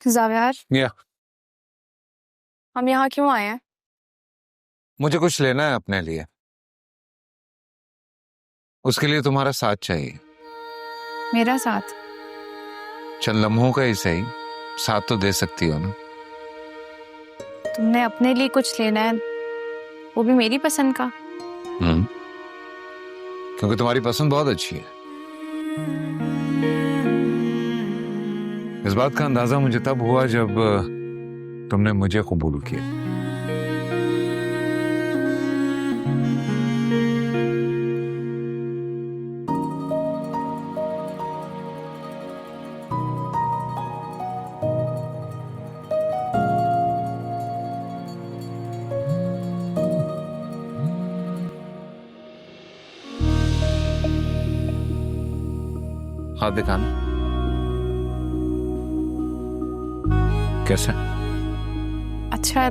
जावियार, या हम यहाँ क्यों आए हैं? मुझे कुछ लेना है अपने लिए। उसके लिए तुम्हारा साथ चाहिए। मेरा साथ? चंद लम्हों का ही सही, साथ तो दे सकती हो ना। तुमने अपने लिए कुछ लेना है, वो भी मेरी पसंद का? क्योंकि तुम्हारी पसंद बहुत अच्छी है। इस बात का अंदाजा मुझे तब हुआ जब तुमने मुझे कबूल किया। हाथ दिखाना। कैसा? अच्छा है,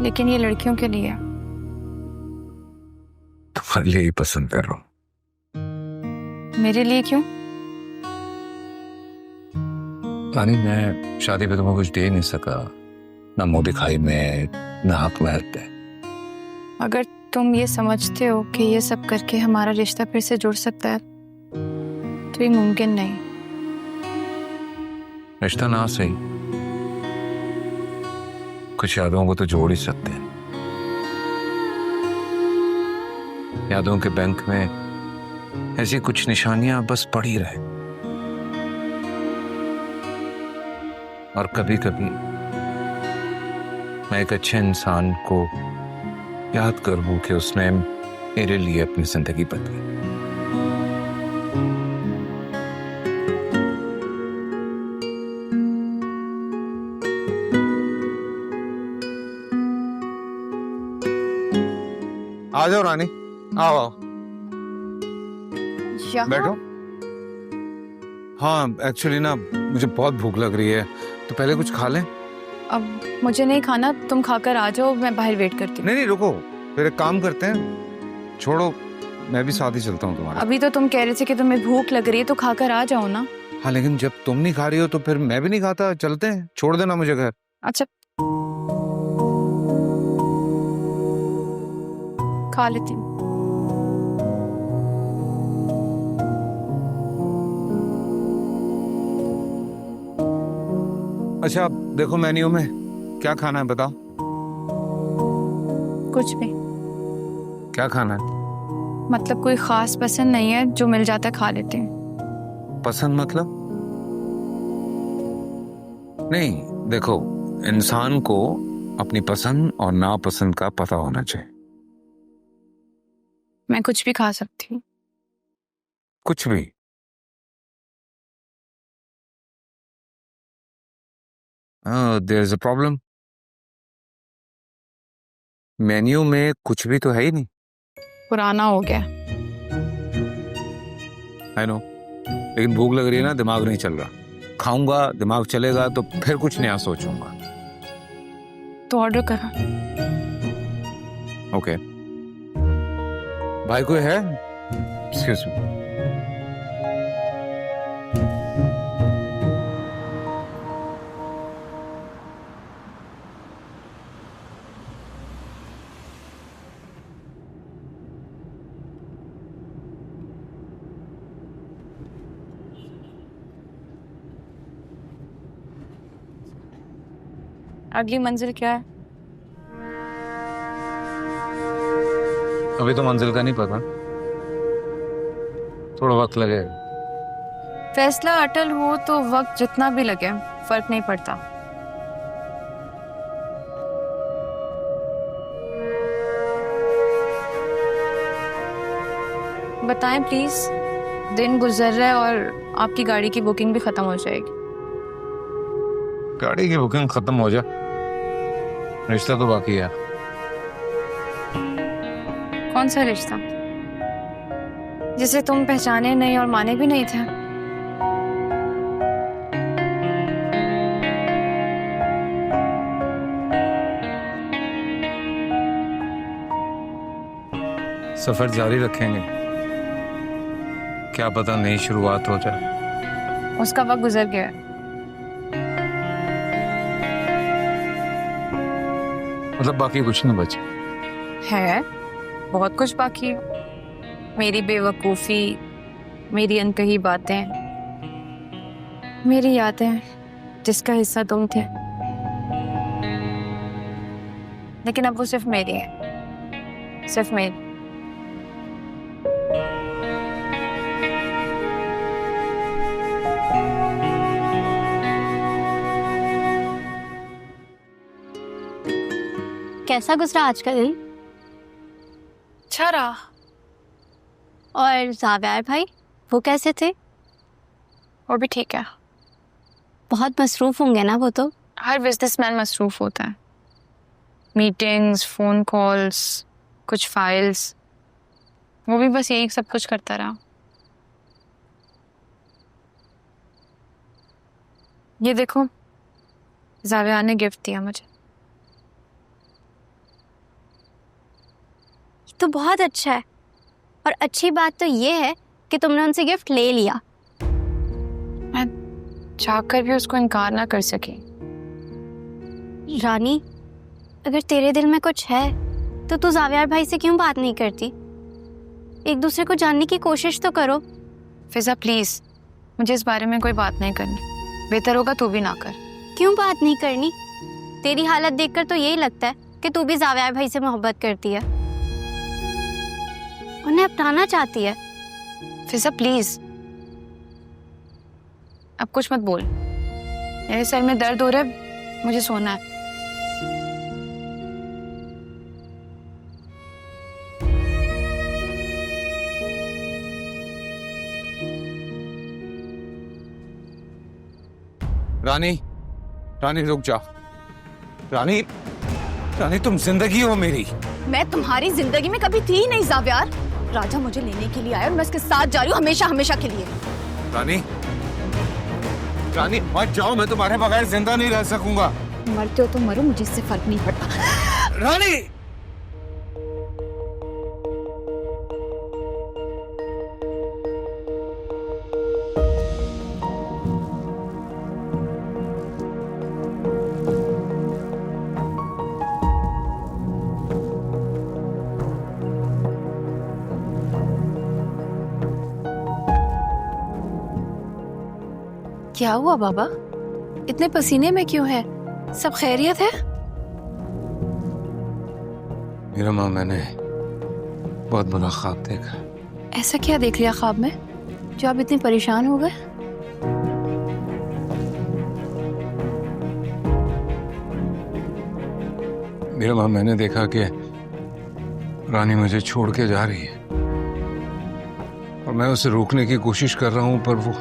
लेकिन ये लड़कियों के लिए है। तुम्हारे लिए ही पसंद कर रहा हूं। मेरे लिए क्यों? रानी, मैं शादी पे तुम्हें कुछ दे नहीं सका, ना मुंह दिखाई में, ना हक महल पे। अगर तुम ये समझते हो कि ये सब करके हमारा रिश्ता फिर से जुड़ सकता है तो ये मुमकिन नहीं। रिश्ता ना सही, कुछ यादों को तो जोड़ ही सकते हैं। यादों के बैंक में ऐसी कुछ निशानियां बस पड़ी रहे। और कभी कभी मैं एक अच्छे इंसान को याद करूं कि उसने मेरे लिए अपनी जिंदगी बदली। आ जाओ रानी, आओ आओ, यहाँ? बैठो। हाँ, एक्चुअली ना मुझे बहुत भूख लग रही है, तो पहले कुछ खा लें। अब मुझे नहीं खाना, तुम खाकर आ जाओ, मैं बाहर वेट करती हूँ। नहीं नहीं, रुको, फिर एक काम करते हैं, छोड़ो, मैं भी साथ ही चलता हूँ तुम्हारे। अभी तो तुम कह रहे थे कि तुम्हें भूख लग रही है, तो खाकर आ जाओ ना। हाँ, लेकिन जब तुम नहीं खा रही हो तो फिर मैं भी नहीं खाता। चलते हैं, छोड़ देना मुझे घर। अच्छा, खा लेती हूँ। अच्छा, देखो मेन्यू में क्या खाना है बताओ। कुछ भी। क्या खाना है? मतलब कोई खास पसंद नहीं है, जो मिल जाता है खा लेते हैं। पसंद मतलब? नहीं, देखो, इंसान को अपनी पसंद और नापसंद का पता होना चाहिए। मैं कुछ भी खा सकती हूँ। कुछ भी? There is a problem. Menu में कुछ भी तो है ही नहीं। पुराना हो गया। आई नो, लेकिन भूख लग रही है ना, दिमाग नहीं चल रहा। खाऊंगा, दिमाग चलेगा तो फिर कुछ नया सोचूंगा। तो ऑर्डर करा। ओके। भाई कोई है? Excuse me. अगली मंजिल क्या है? अभी तो मंजिल का नहीं पता, थोड़ा वक्त लगेगा। फैसला अटल हो तो वक्त जितना भी लगे फर्क नहीं पड़ता। बताएं प्लीज। दिन गुजर रहा है और आपकी गाड़ी की बुकिंग भी खत्म हो जाएगी। गाड़ी की बुकिंग खत्म हो जाए, रिश्ता तो बाकी है। कौन सा रिश्ता जिसे तुम पहचाने नहीं और माने भी नहीं थे? सफर जारी रखेंगे, क्या पता नई शुरुआत हो जाए। उसका वक्त गुजर गया है। मतलब बाकी कुछ ना बचे। है, बहुत कुछ बाकी है। मेरी बेवकूफ़ी, मेरी अनकही बातें, मेरी यादें जिसका हिस्सा तुम थे। लेकिन अब वो सिर्फ मेरी है, सिर्फ मेरी। कैसा गुजरा आज का दिन? अच्छा रहा। और जावेर भाई, वो कैसे थे? वो भी ठीक है। बहुत मसरूफ होंगे ना वो तो। हर बिजनेसमैन मसरूफ होता है। मीटिंग्स, फोन कॉल्स, कुछ फाइल्स, वो भी बस यही सब कुछ करता रहा। ये देखो, जाविया ने गिफ्ट दिया मुझे। तो बहुत अच्छा है। और अच्छी बात तो ये है कि तुमने उनसे गिफ्ट ले लिया। मैं चाहकर भी उसको इनकार ना कर सकी। रानी, अगर तेरे दिल में कुछ है तो तू जावेर भाई से क्यों बात नहीं करती? एक दूसरे को जानने की कोशिश तो करो। फिजा प्लीज, मुझे इस बारे में कोई बात नहीं करनी। बेहतर होगा तू भी ना कर। क्यों बात नहीं करनी? तेरी हालत देखकर तो यही लगता है कि तू भी जावेर भाई से मोहब्बत करती है, उन्हें अपनाना चाहती है। फिजा प्लीज, अब कुछ मत बोल। मेरे सर में दर्द हो रहा है, मुझे सोना है। रानी, रानी रुक जा। रानी, रानी तुम जिंदगी हो मेरी। मैं तुम्हारी जिंदगी में कभी थी ही नहीं जावियार। राजा मुझे लेने के लिए आया और मैं उसके साथ जा रही हूँ हमेशा हमेशा के लिए। रानी, रानी मत जाओ, मैं तुम्हारे बगैर जिंदा नहीं रह सकूंगा। मरते हो तो मरो, मुझे इससे फर्क नहीं पड़ता। रानी, क्या हुआ बाबा? इतने पसीने में क्यों है? सब खैरियत है? मेरा माँ, मैंने बहुत बुरा ख्वाब देखा। ऐसा क्या देख लिया ख्वाब में जो आप इतने परेशान हो गए? मेरा माँ, मैंने देखा कि रानी मुझे छोड़ के जा रही है और मैं उसे रोकने की कोशिश कर रहा हूँ, पर वो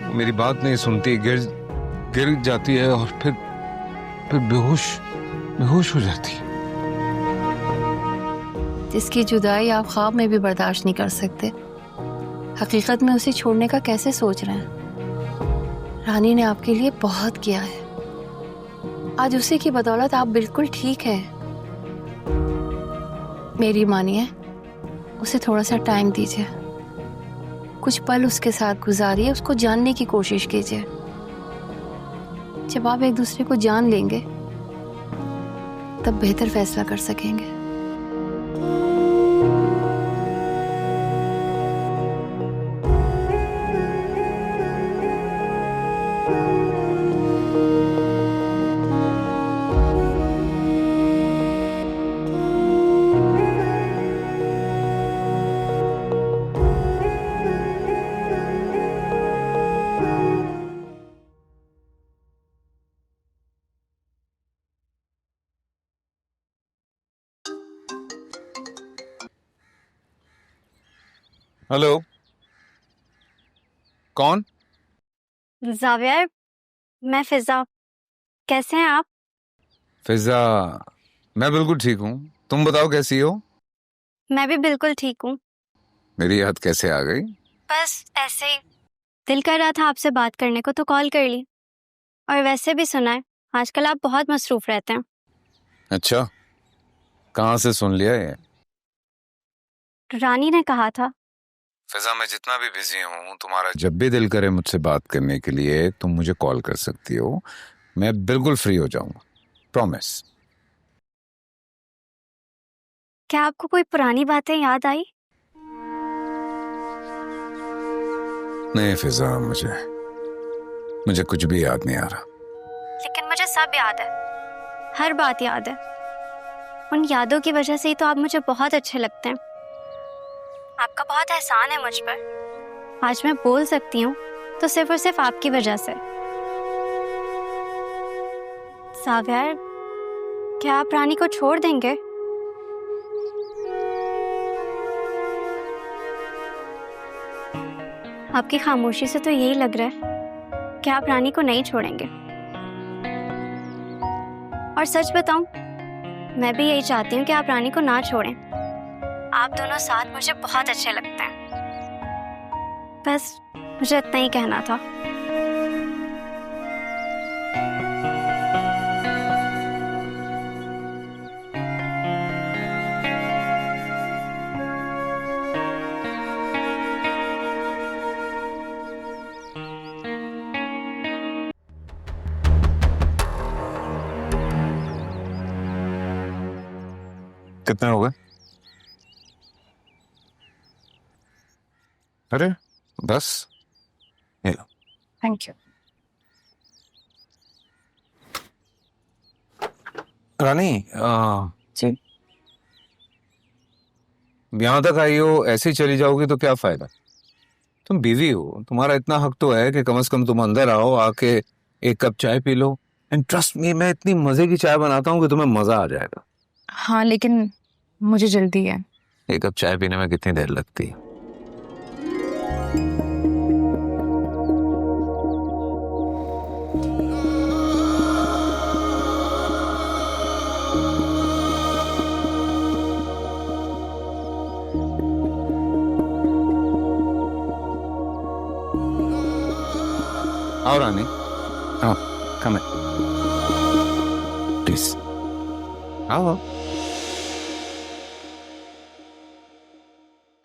मेरी बात नहीं सुनती, गिर जाती है और फिर बेहोश हो जाती है। जिसकी जुदाई आप ख्वाब में भी बर्दाश्त नहीं कर सकते, हकीकत में उसे छोड़ने का कैसे सोच रहे हैं? रानी ने आपके लिए बहुत किया है। आज उसी की बदौलत आप बिल्कुल ठीक है। मेरी मानिए, उसे थोड़ा सा टाइम दीजिए, कुछ पल उसके साथ गुजारिए, उसको जानने की कोशिश कीजिए। जब आप एक दूसरे को जान लेंगे तब बेहतर फैसला कर सकेंगे। हेलो, कौन? जावेर, मैं फिजा। कैसे हैं आप? फिजा, मैं बिल्कुल ठीक हूँ। तुम बताओ कैसी हो? मैं भी बिल्कुल ठीक हूँ। मेरी याद कैसे आ गई? बस ऐसे ही दिल कर रहा था आपसे बात करने को तो कॉल कर ली। और वैसे भी सुना है आजकल आप बहुत मसरूफ रहते हैं। अच्छा, कहाँ से सुन लिया ये? रानी ने कहा था। फिजा, मैं जितना भी बिजी हूँ, तुम्हारा जब भी दिल करे मुझसे बात करने के लिए तुम मुझे कॉल कर सकती हो। मैं बिल्कुल फ्री हो जाऊंगा, प्रॉमिस। क्या आपको कोई पुरानी बातें याद आई? नहीं फिजा, मुझे कुछ भी याद नहीं आ रहा। लेकिन मुझे सब याद है, हर बात याद है। उन यादों की वजह से ही तो आप मुझे बहुत अच्छे लगते हैं। आपका बहुत एहसान है मुझ पर। आज मैं बोल सकती हूँ तो सिर्फ और सिर्फ आपकी वजह से। साव्यार, क्या आप रानी को छोड़ देंगे? आपकी खामोशी से तो यही लग रहा है कि आप रानी को नहीं छोड़ेंगे। और सच बताऊं, मैं भी यही चाहती हूँ कि आप रानी को ना छोड़ें। आप दोनों साथ मुझे बहुत अच्छे लगते हैं। बस मुझे इतना ही कहना था। कितने हो गए? अरे बस, ये लो। Thank you. रानी, जी। यहाँ तक आई हो, ऐसे ही चली जाओगी तो क्या फायदा? तुम बीवी हो, तुम्हारा इतना हक तो है कि कम से कम तुम अंदर आओ, आके एक कप चाय P low. And trust me, मैं इतनी मजे की चाय बनाता हूँ कि तुम्हें मजा आ जाएगा। हाँ, लेकिन मुझे जल्दी है। एक कप चाय पीने में कितनी देर लगती है? आओ रानी, आओ, कम प्लीज, आओ।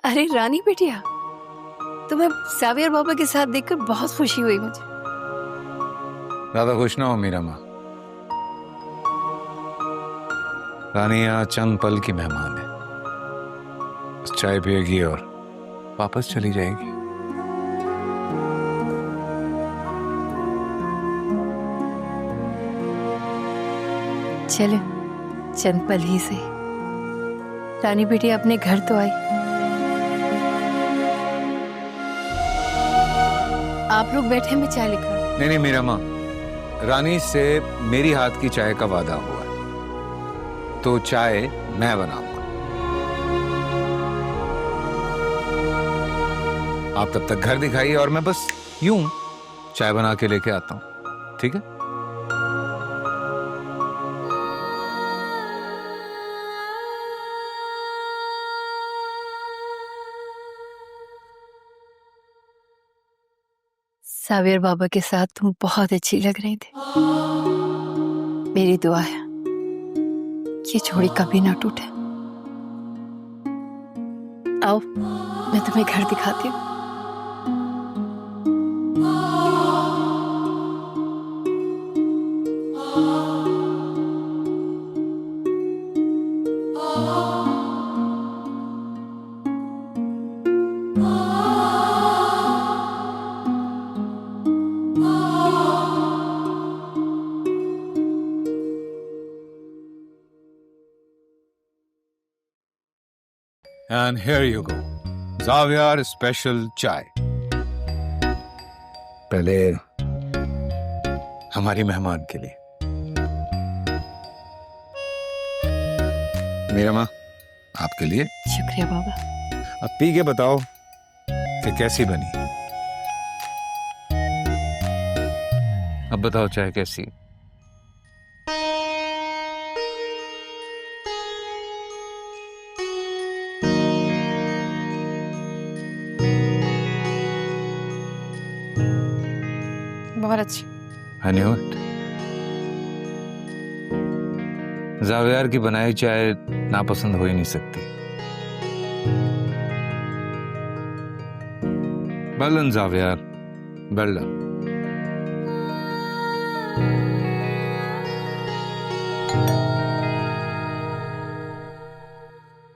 अरे रानी बेटिया, तुम्हें सावियर बाबा के साथ देखकर बहुत खुशी हुई मुझे। ज्यादा खुश ना हो मीरा माँ। रानी यहाँ चंद पल की मेहमान है, बस चाय पिएगी और वापस चली जाएगी। चलो, चंद पल ही से। रानी बेटी अपने घर तो आई। आप लोग बैठे, मैं चाय लेकर। नहीं नहीं मीरा माँ, रानी से मेरी हाथ की चाय का वादा हुआ है, तो चाय मैं बनाऊंगा। आप तब तक घर दिखाइए और मैं बस यूं चाय बना के लेके आता हूं, ठीक है? सावियर बाबा के साथ तुम बहुत अच्छी लग रही थी। मेरी दुआ है ये जोड़ी कभी ना टूटे। आओ, मैं तुम्हें घर दिखाती हूँ। And here you go, Xavier special चाय। पहले हमारी मेहमान के लिए। मीरा माँ, आपके लिए। शुक्रिया बाबा। अब पी के बताओ कि कैसी बनी। अब बताओ चाय कैसी? बहुत अच्छी। I knew it. ज़ावियर की बनाई चाय नापसंद हो ही नहीं सकती। Well done, ज़ावियर, well done.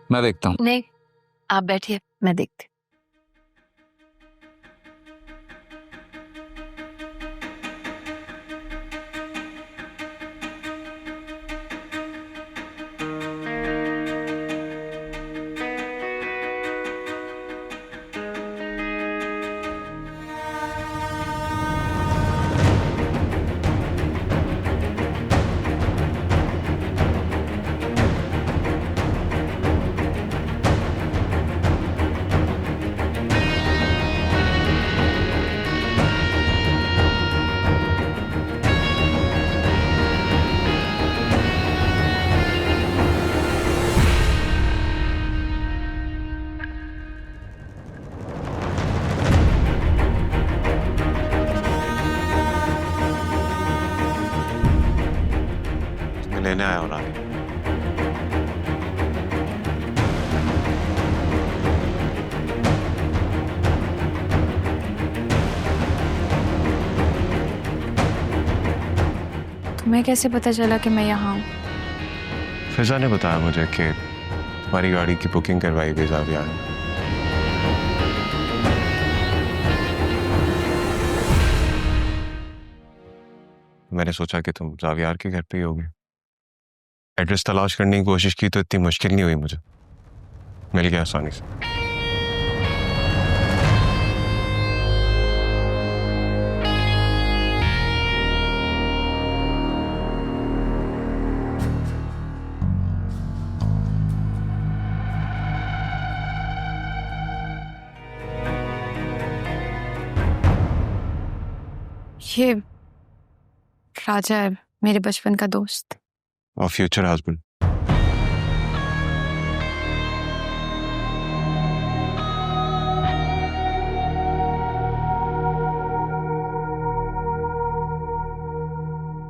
मैं देखता हूँ। नहीं, आप बैठिए, मैं देखती। लेने आया हूँ रानी। तुम्हें कैसे पता चला कि मैं यहाँ हूँ? फिजा ने बताया मुझे कि तुम्हारी गाड़ी की बुकिंग करवाई गई जावियार ने। मैंने सोचा कि तुम जावियार के घर पे ही होगे। एड्रेस तलाश करने की कोशिश की तो इतनी मुश्किल नहीं हुई, मुझे मिल गया आसानी से। ये राजा है, मेरे बचपन का दोस्त और फ्यूचर हस्बैंड।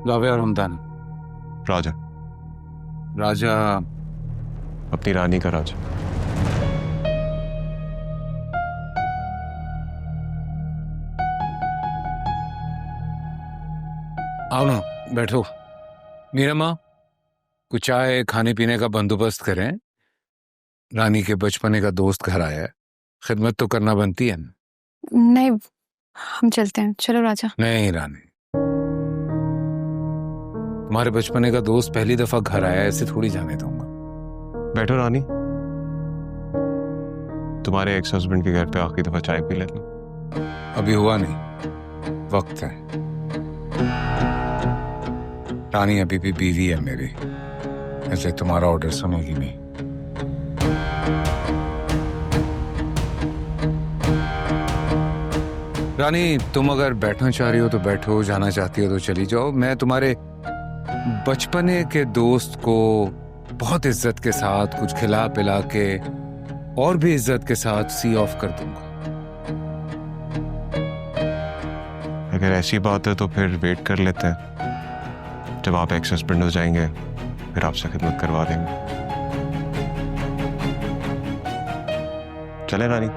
जावियार हमदान। राजा। राजा अपनी रानी का राजा। आओ ना, बैठो। मीरा माँ, कुछ चाय खाने पीने का बंदोबस्त करें। रानी के बचपने का दोस्त घर आया है, खिदमत तो करना बनती है। नहीं, हम चलते हैं। चलो राजा। नहीं रानी, तुम्हारे बचपने का दोस्त पहली दफा घर आया, ऐसे थोड़ी जाने दूंगा। बैठो रानी, तुम्हारे एक्स हस्बैंड के घर पे आखिरी दफा चाय पी लेना। अभी हुआ नहीं, वक्त है। रानी अभी भी बीवी है मेरी, ऐसे तुम्हारा ऑर्डर सुनेगी नहीं। रानी, तुम अगर बैठना चाह रही हो तो बैठो, जाना चाहती हो तो चली जाओ। मैं तुम्हारे बचपने के दोस्त को बहुत इज्जत के साथ कुछ खिला पिला के और भी इज्जत के साथ सी ऑफ कर दूंगा। अगर ऐसी बात है तो फिर वेट कर लेते हैं, जब आप एक्स हस्बैंड हो जाएंगे फिर आपसे खिदमत करवा देंगे। चले रानी।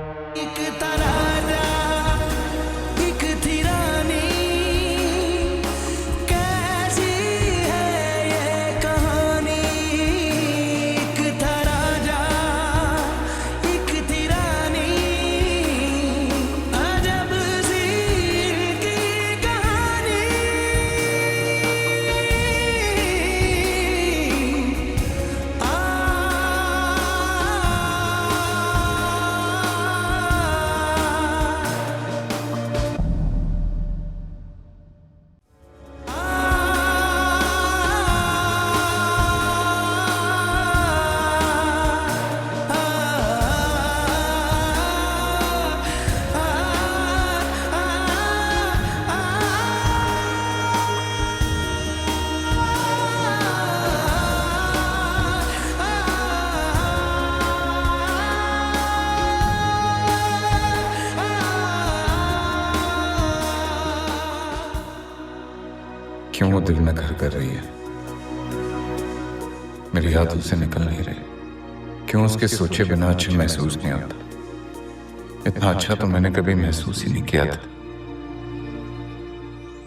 क्यों वो दिल में घर कर रही है, मेरी याद उसे निकल नहीं रही। क्यों उसके सोचे बिना अच्छा महसूस नहीं होता। इतना अच्छा तो मैंने कभी महसूस ही नहीं किया था।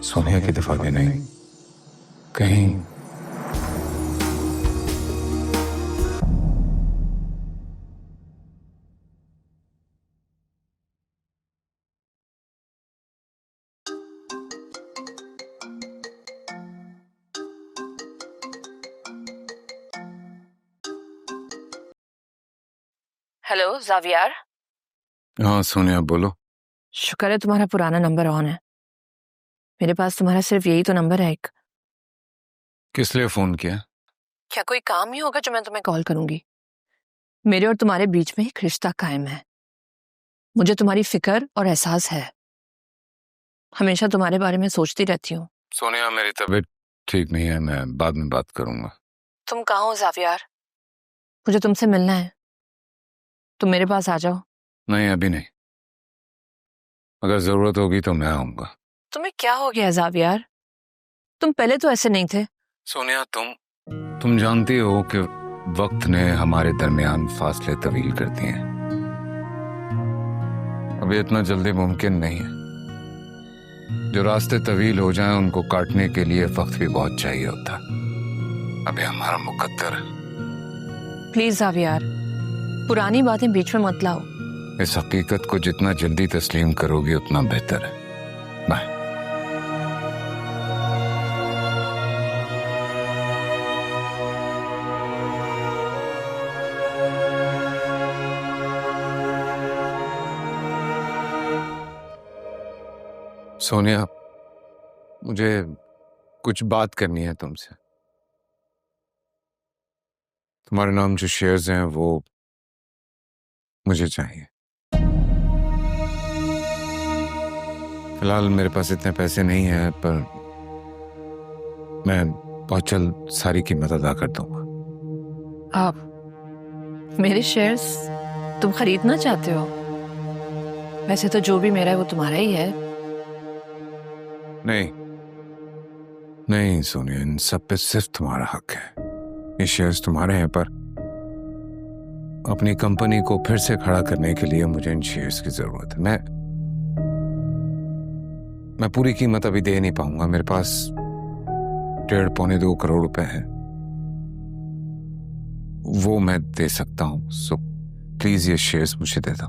सोनिया की दफा भी नहीं, कहीं हेलो जावियार। हाँ सोनिया बोलो। शुक्र है तुम्हारा पुराना नंबर ऑन है। मेरे पास तुम्हारा सिर्फ यही तो नंबर है एक। किस लिए फोन किया? क्या कोई काम ही होगा जो मैं तुम्हें कॉल करूंगी? मेरे और तुम्हारे बीच में एक रिश्ता कायम है। मुझे तुम्हारी फिक्र और एहसास है। हमेशा तुम्हारे बारे में सोचती रहती हूँ। सोनिया मेरी तबीयत ठीक नहीं है, मैं बाद में बात करूंगा। तुम कहाँ हो जावियार? मुझे तुमसे मिलना है। तुम मेरे पास आ जाओ। नहीं अभी नहीं, अगर जरूरत होगी तो मैं आऊंगा। तुम्हें क्या हो गया जावियार? तुम पहले तो ऐसे नहीं थे। सोनिया तुम जानती हो कि वक्त ने हमारे दरमियान फासले तवील कर दिए हैं। अभी इतना जल्दी मुमकिन नहीं है। जो रास्ते तवील हो जाएं उनको काटने के लिए वक्त भी बहुत चाहिए होता। अभी हमारा मुकद्दर है। प्लीज जावियार, पुरानी बातें बीच में मत लाओ। इस हकीकत को जितना जल्दी तस्लीम करोगी उतना बेहतर है। बाय। सोनिया मुझे कुछ बात करनी है तुमसे। तुम्हारे नाम जो शेयर्स हैं वो मुझे चाहिए। फिलहाल मेरे पास इतने पैसे नहीं हैं, पर मैं बहुत जल्द सारी कीमत अदा कर दूंगा। आप मेरे शेयर्स तुम खरीदना चाहते हो? वैसे तो जो भी मेरा है वो तुम्हारा ही है। नहीं सोनिया, इन सब पे सिर्फ तुम्हारा हक है। ये शेयर्स तुम्हारे हैं, पर अपनी कंपनी को फिर से खड़ा करने के लिए मुझे इन शेयर्स की जरूरत है। मैं पूरी कीमत अभी दे नहीं पाऊंगा। मेरे पास 1.5-2 करोड़ रुपए हैं, वो मैं दे सकता हूं। सो प्लीज ये शेयर्स मुझे दे दो।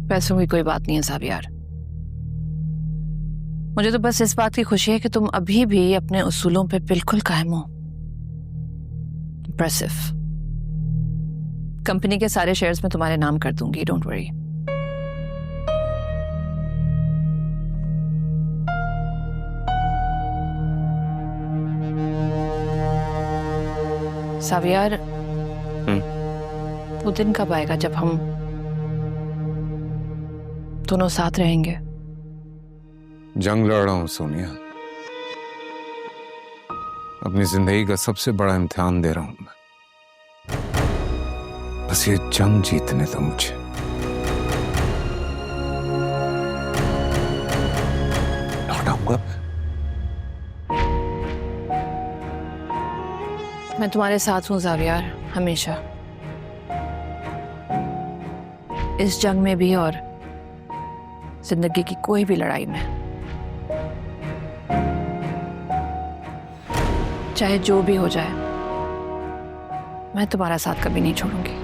पैसों की कोई बात नहीं है जावियार। मुझे तो बस इस बात की खुशी है कि तुम अभी भी अपने उसूलों पे बिल्कुल कायम हो। इम्प्रेसिव। कंपनी के सारे शेयर्स मैं तुम्हारे नाम कर दूंगी, डोंट वरी। जावियार, वो दिन कब आएगा जब हम दोनों साथ रहेंगे? जंग लड़ रहा हूं सोनिया, अपनी जिंदगी का सबसे बड़ा इम्तिहान दे रहा हूं मैं। बस ये जंग जीतने दो मुझे। लौटाऊंगा। मैं तुम्हारे साथ हूं जावियार, हमेशा। इस जंग में भी और जिंदगी की कोई भी लड़ाई में। चाहे जो भी हो जाए, मैं तुम्हारा साथ कभी नहीं छोड़ूंगी।